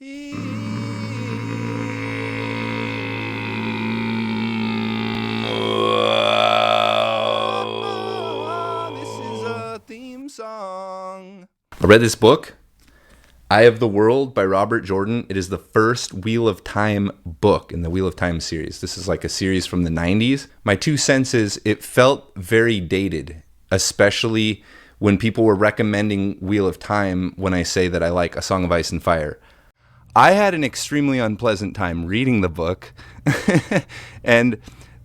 This is a theme song. I read this book, Eye of the World by Robert Jordan. It is the first Wheel of Time book in the Wheel of Time series. This is like a series from the 90s. My 2 cents is it felt very dated, especially when people were recommending Wheel of Time when I say that I like A Song of Ice and Fire. I had an extremely unpleasant time reading the book, and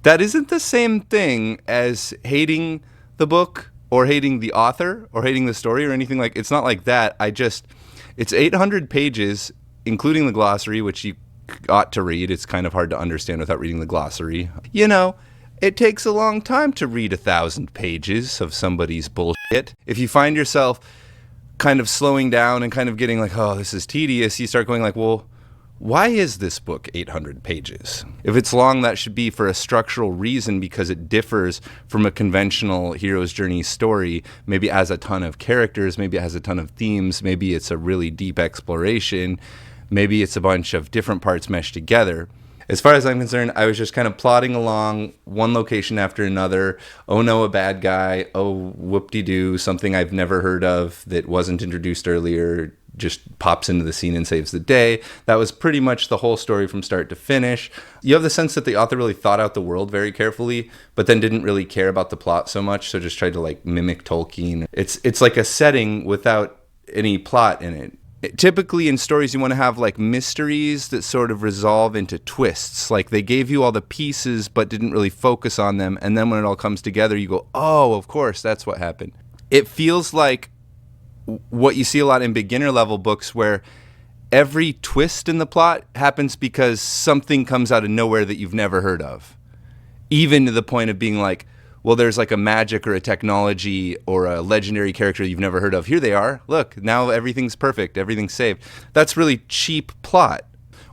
that isn't the same thing as hating the book or hating the author or hating the story or anything like. It's not like that. It's 800 pages, including the glossary, which you ought to read. It's kind of hard to understand without reading the glossary. You know, it takes a long time to read 1,000 pages of somebody's bullshit. If you find yourself kind of slowing down and kind of getting like, oh, this is tedious, you start going like, well, why is this book 800 pages? If it's long, that should be for a structural reason, because it differs from a conventional hero's journey story. Maybe it has a ton of characters, maybe it has a ton of themes, maybe it's a really deep exploration, maybe it's a bunch of different parts meshed together. As far as I'm concerned, I was just kind of plodding along, one location after another. Oh no, a bad guy. Oh, whoop-de-doo, something I've never heard of that wasn't introduced earlier just pops into the scene and saves the day. That was pretty much the whole story from start to finish. You have the sense that the author really thought out the world very carefully, but then didn't really care about the plot so much, so just tried to like mimic Tolkien. It's like a setting without any plot in it. Typically in stories you want to have like mysteries that sort of resolve into twists. Like they gave you all the pieces but didn't really focus on them, and then when it all comes together you go, oh, of course, that's what happened. It feels like what you see a lot in beginner level books, where every twist in the plot happens because something comes out of nowhere that you've never heard of. Even to the point of being like, well, there's like a magic or a technology or a legendary character you've never heard of. Here they are. Look, now everything's perfect. Everything's saved. That's really cheap plot.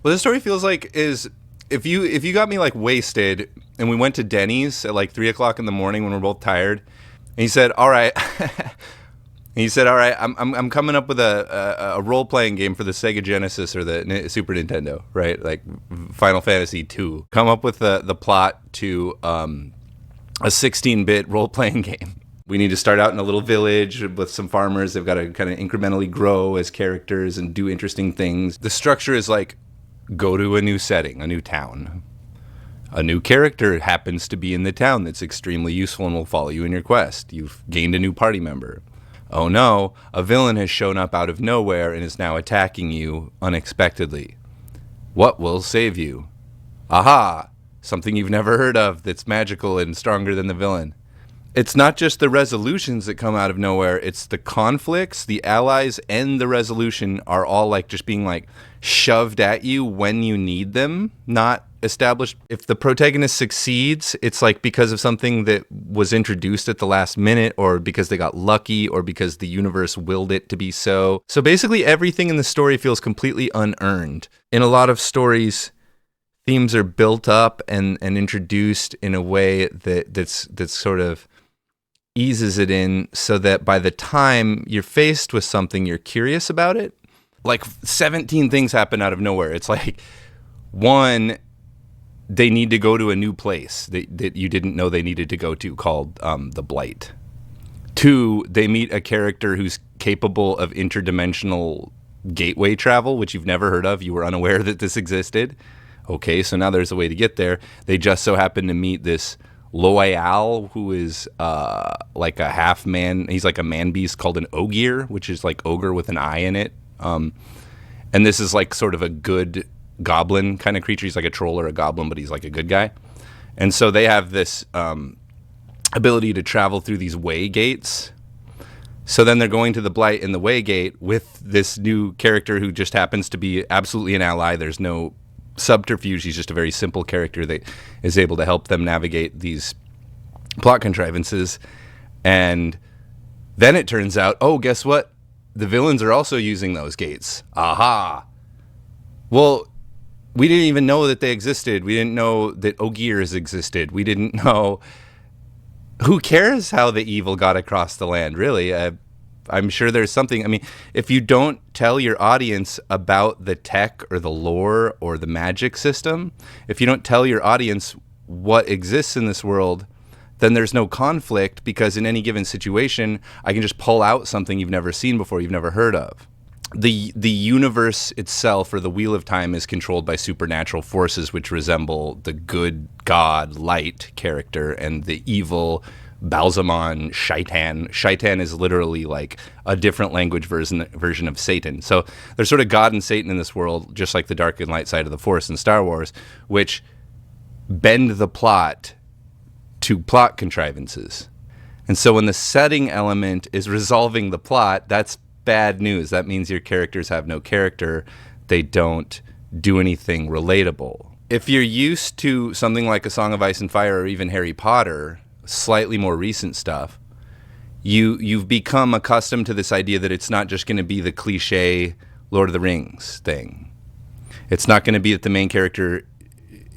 What this story feels like is if you got me like wasted and we went to Denny's at like 3 o'clock in the morning when we're both tired, and he said, all right, I'm coming up with a role-playing game for the Sega Genesis or the Super Nintendo, right? Like Final Fantasy II. Come up with the plot to a 16-bit role-playing game. We need to start out in a little village with some farmers. They've got to kind of incrementally grow as characters and do interesting things. The structure is like, go to a new setting, a new town. A new character happens to be in the town that's extremely useful and will follow you in your quest. You've gained a new party member. Oh no, a villain has shown up out of nowhere and is now attacking you unexpectedly. What will save you? Aha! Something you've never heard of that's magical and stronger than the villain. It's not just the resolutions that come out of nowhere, it's the conflicts, the allies, and the resolution are all like just being like shoved at you when you need them, not established. If the protagonist succeeds, it's like because of something that was introduced at the last minute, or because they got lucky, or because the universe willed it to be so. So basically everything in the story feels completely unearned. In a lot of stories, themes are built up and introduced in a way that's sort of eases it in, so that by the time you're faced with something, you're curious about it. Like 17 things happen out of nowhere. It's like, one, they need to go to a new place that you didn't know they needed to go to, called the Blight. 2, they meet a character who's capable of interdimensional gateway travel, which you've never heard of. You were unaware that this existed. Okay, so now there's a way to get there. They just so happen to meet this Loyal, who is like a half man. He's like a man beast called an Ogier, which is like ogre with an eye in it. And this is like sort of a good goblin kind of creature. He's like a troll or a goblin, but he's like a good guy. And so they have this ability to travel through these way gates. So then they're going to the Blight in the way gate with this new character who just happens to be absolutely an ally. There's no subterfuge. He's just a very simple character that is able to help them navigate these plot contrivances. And then it turns out, oh, guess what? The villains are also using those gates. Aha! Well, we didn't even know that they existed. We didn't know that Ogiers existed. We didn't know. Who cares how the evil got across the land, really? I'm sure there's something. I mean, if you don't tell your audience about the tech or the lore or the magic system, if you don't tell your audience what exists in this world, then there's no conflict, because in any given situation, I can just pull out something you've never seen before, you've never heard of. The universe itself, or the Wheel of Time, is controlled by supernatural forces which resemble the good god Light character and the evil Balsamon Shaitan. Shaitan is literally like a different language version of Satan. So there's sort of God and Satan in this world, just like the dark and light side of the Force in Star Wars, which bend the plot to plot contrivances. And so when the setting element is resolving the plot, that's bad news. That means your characters have no character. They don't do anything relatable. If you're used to something like A Song of Ice and Fire or even Harry Potter, slightly more recent stuff, you've become accustomed to this idea that it's not just going to be the cliche Lord of the Rings thing. It's not going to be that the main character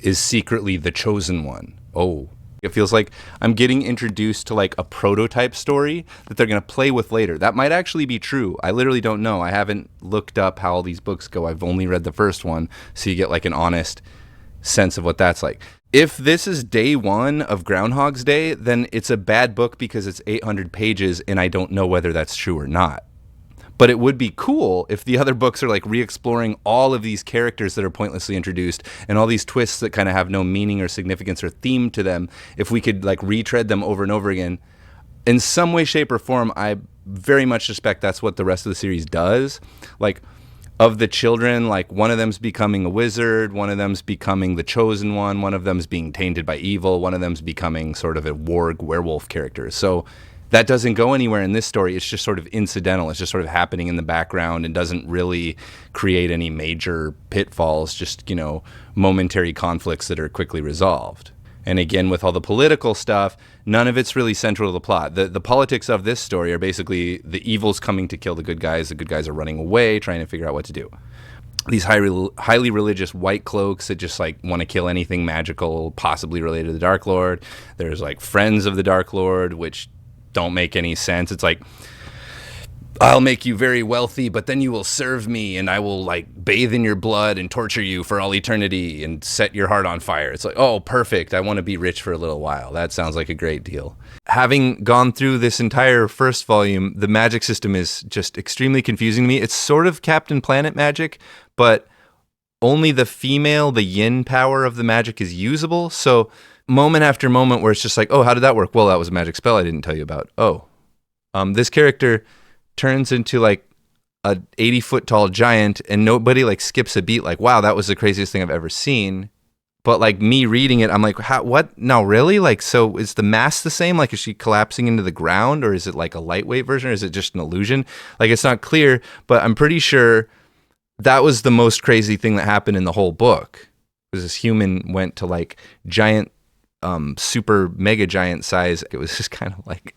is secretly the chosen one. Oh, it feels like I'm getting introduced to like a prototype story that they're going to play with later. That might actually be true. I literally don't know. I haven't looked up how all these books go. I've only read the first one, so you get like an honest sense of what that's like. If this is day one of Groundhog's Day, then it's a bad book because it's 800 pages and I don't know whether that's true or not. But it would be cool if the other books are like re-exploring all of these characters that are pointlessly introduced and all these twists that kind of have no meaning or significance or theme to them. If we could like retread them over and over again in some way, shape, or form, I very much suspect that's what the rest of the series does. Like, of the children, like one of them's becoming a wizard, one of them's becoming the chosen one of them's being tainted by evil, one of them's becoming sort of a warg werewolf character. So that doesn't go anywhere in this story. It's just sort of incidental. It's just sort of happening in the background and doesn't really create any major pitfalls, just, you know, momentary conflicts that are quickly resolved. And again, with all the political stuff, none of it's really central to the plot. The politics of this story are basically the evil's coming to kill the good guys are running away, trying to figure out what to do. These highly religious white cloaks that just like want to kill anything magical, possibly related to the Dark Lord. There's like friends of the Dark Lord, which don't make any sense. It's like, I'll make you very wealthy, but then you will serve me and I will like bathe in your blood and torture you for all eternity and set your heart on fire. It's like, oh, perfect. I want to be rich for a little while. That sounds like a great deal. Having gone through this entire first volume, the magic system is just extremely confusing to me. It's sort of Captain Planet magic, but only the yin power of the magic is usable. So moment after moment where it's just like, oh, how did that work? Well, that was a magic spell I didn't tell you about. Oh, this character turns into like a 80-foot tall giant and nobody like skips a beat like, wow, that was the craziest thing I've ever seen. But like me reading it, I'm like, what? No, really? Like, so is the mass the same? Like, is she collapsing into the ground, or is it like a lightweight version, or is it just an illusion? Like, it's not clear, but I'm pretty sure that was the most crazy thing that happened in the whole book. Was this human went to like giant, super mega giant size. It was just kind of like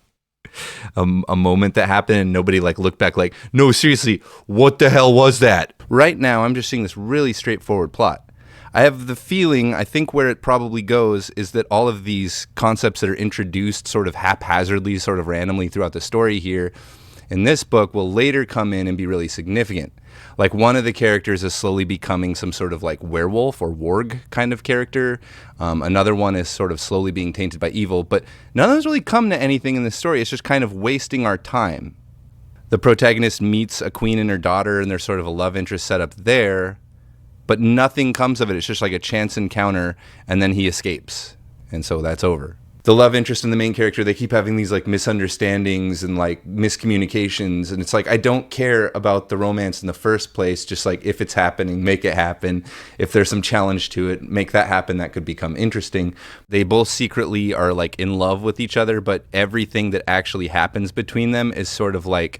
a moment that happened and nobody like looked back like, no, seriously, what the hell was that? Right now, I'm just seeing this really straightforward plot. I have the feeling, I think where it probably goes is that all of these concepts that are introduced sort of haphazardly, sort of randomly throughout the story here in this book will later come in and be really significant. Like one of the characters is slowly becoming some sort of like werewolf or warg kind of character. Another one is sort of slowly being tainted by evil, but none of those really come to anything in this story. It's just kind of wasting our time. The protagonist meets a queen and her daughter and there's sort of a love interest set up there, but nothing comes of it. It's just like a chance encounter and then he escapes. And so that's over. The love interest and the main character, they keep having these like misunderstandings and like miscommunications. And it's like, I don't care about the romance in the first place. Just like if it's happening, make it happen. If there's some challenge to it, make that happen. That could become interesting. They both secretly are like in love with each other, but everything that actually happens between them is sort of like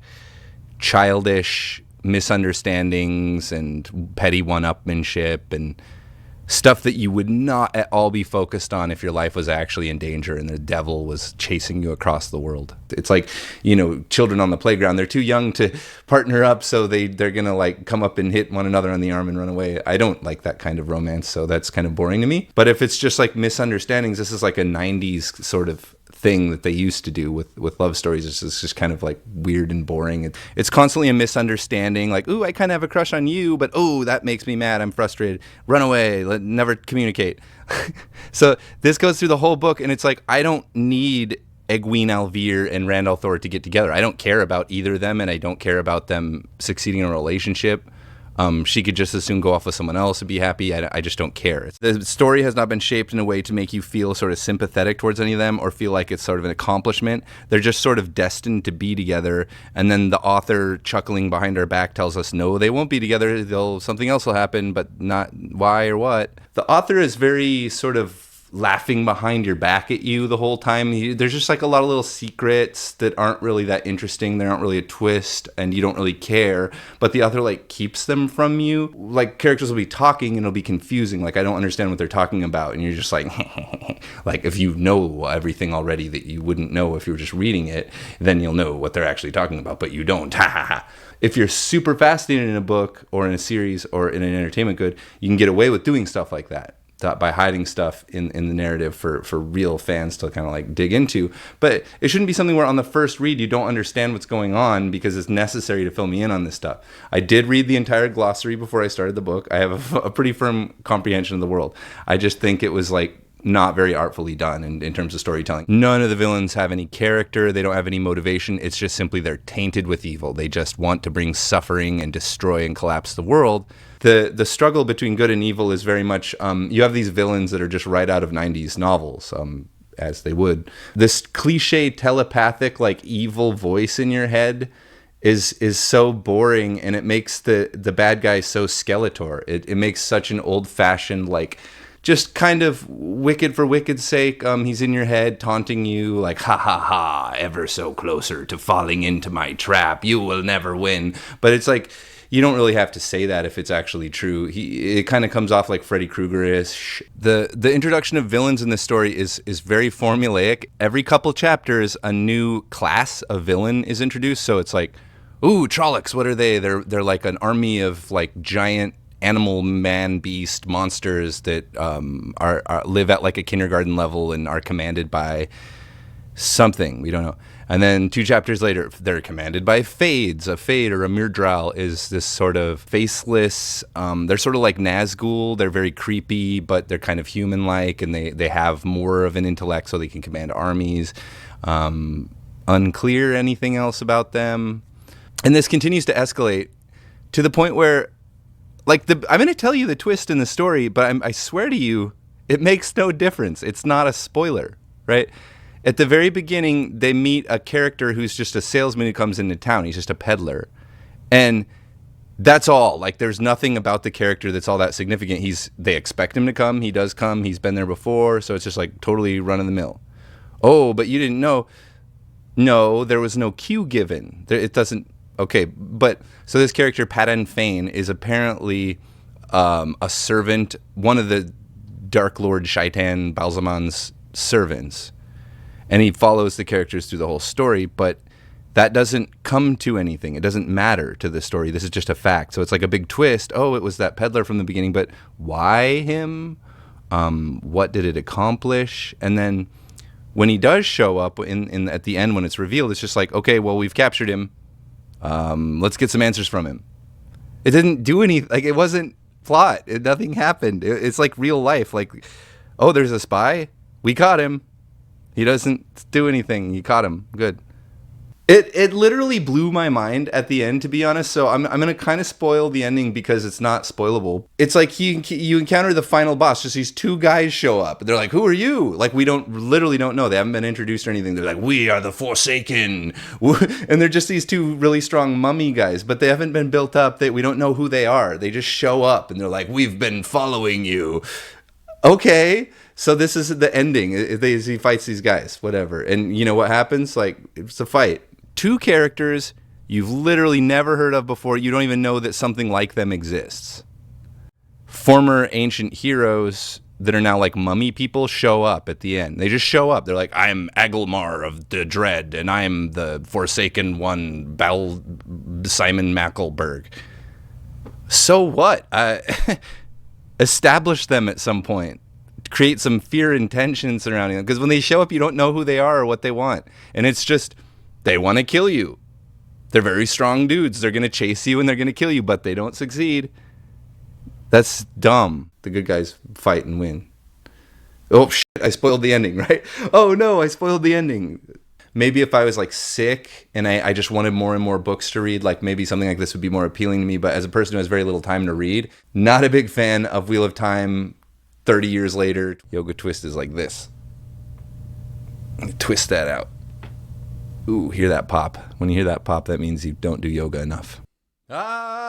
childish misunderstandings and petty one-upmanship and stuff that you would not at all be focused on if your life was actually in danger and the devil was chasing you across the world. It's like, you know, children on the playground, they're too young to partner up, so they're going to like come up and hit one another on the arm and run away. I don't like that kind of romance, so that's kind of boring to me. But if it's just like misunderstandings, this is like a 90s sort of thing that they used to do with love stories. It's just kind of like weird and boring. It's constantly a misunderstanding, like, ooh, I kind of have a crush on you, but oh, that makes me mad, I'm frustrated, run away, never communicate. So this goes through the whole book, and it's like, I don't need Egwene Alvear and Randall Thor to get together. I don't care about either of them, and I don't care about them succeeding in a relationship. She could just as soon go off with someone else and be happy. I just don't care. The story has not been shaped in a way to make you feel sort of sympathetic towards any of them or feel like it's sort of an accomplishment. They're just sort of destined to be together. And then the author, chuckling behind our back, tells us, no, they won't be together. Something else will happen, but not why or what. The author is very sort of laughing behind your back at you the whole time. There's just like a lot of little secrets that aren't really that interesting. They aren't really a twist, and you don't really care. But the author like keeps them from you. Like characters will be talking and it'll be confusing. Like I don't understand what they're talking about, and you're just like, like if you know everything already that you wouldn't know if you were just reading it, then you'll know what they're actually talking about. But you don't. If you're super fascinated in a book or in a series or in an entertainment good, you can get away with doing stuff like that, by hiding stuff in the narrative for real fans to kind of like dig into. But it shouldn't be something where on the first read you don't understand what's going on because it's necessary to fill me in on this stuff. I did read the entire glossary before I started the book. I have a pretty firm comprehension of the world. I just think it was like not very artfully done in terms of storytelling. None of the villains have any character. They don't have any motivation. It's just simply they're tainted with evil. They just want to bring suffering and destroy and collapse the world. The struggle between good and evil is very much, you have these villains that are just right out of 90s novels, as they would. This cliche telepathic, like evil voice in your head is so boring, and it makes the bad guy so Skeletor. It makes such an old-fashioned, like, just kind of wicked for wicked's sake. He's in your head taunting you like, ha ha ha, ever so closer to falling into my trap. You will never win. But it's like, you don't really have to say that if it's actually true. It kind of comes off like Freddy Krueger-ish. The introduction of villains in this story is very formulaic. Every couple chapters, a new class of villain is introduced. So it's like, ooh, Trollocs, what are they? They're like an army of like giant animal man beast monsters that are live at like a kindergarten level and are commanded by something we don't know. And then 2 chapters later, they're commanded by Fades. A Fade or a Myrddraal is this sort of faceless, they're sort of like Nazgul. They're very creepy, but they're kind of human-like, and they have more of an intellect so they can command armies. Unclear anything else about them. And this continues to escalate to the point where, like, I'm going to tell you the twist in the story, but I swear to you, it makes no difference. It's not a spoiler, right? At the very beginning, they meet a character who's just a salesman who comes into town. He's just a peddler. And that's all. Like, there's nothing about the character that's all that significant. They expect him to come. He does come. He's been there before. So it's just like totally run of the mill. Oh, but you didn't know. No, there was no cue given. It doesn't. Okay, but so this character, Padan Fain, is apparently a servant, one of the Dark Lord Shaitan Balzaman's servants. And he follows the characters through the whole story, but that doesn't come to anything. It doesn't matter to the story. This is just a fact. So it's like a big twist. Oh, it was that peddler from the beginning, but why him? What did it accomplish? And then when he does show up at the end when it's revealed, it's just like, okay, well, we've captured him. Let's get some answers from him. It didn't do anything. Like, it wasn't plot. Nothing happened. It's like real life. Like, oh, there's a spy. We caught him. He doesn't do anything. You caught him. Good. It literally blew my mind at the end, to be honest. So I'm going to kind of spoil the ending because it's not spoilable. It's like you encounter the final boss. Just these 2 guys show up. They're like, who are you? Like, we literally don't know. They haven't been introduced or anything. They're like, we are the Forsaken. And they're just these 2 really strong mummy guys, but they haven't been built up. We don't know who they are. They just show up and they're like, we've been following you. Okay. So this is the ending. He fights these guys, whatever. And you know what happens? Like, it's a fight. 2 characters you've literally never heard of before. You don't even know that something like them exists. Former ancient heroes that are now like mummy people show up at the end. They just show up. They're like, I'm Agelmar of the Dread, and I'm the Forsaken One, Simon Mackelberg. So what? Establish them at some point. create some fear and tension surrounding them. Because when they show up, you don't know who they are or what they want. And it's just, they want to kill you. They're very strong dudes. They're going to chase you and they're going to kill you, but they don't succeed. That's dumb. The good guys fight and win. Oh, shit, I spoiled the ending, right? Oh, no, I spoiled the ending. Maybe if I was like sick and I just wanted more and more books to read, like maybe something like this would be more appealing to me. But as a person who has very little time to read, not a big fan of Wheel of Time 30 years later. Yoga twist is like this. Twist that out. Ooh, hear that pop. When you hear that pop, that means you don't do yoga enough. Ah!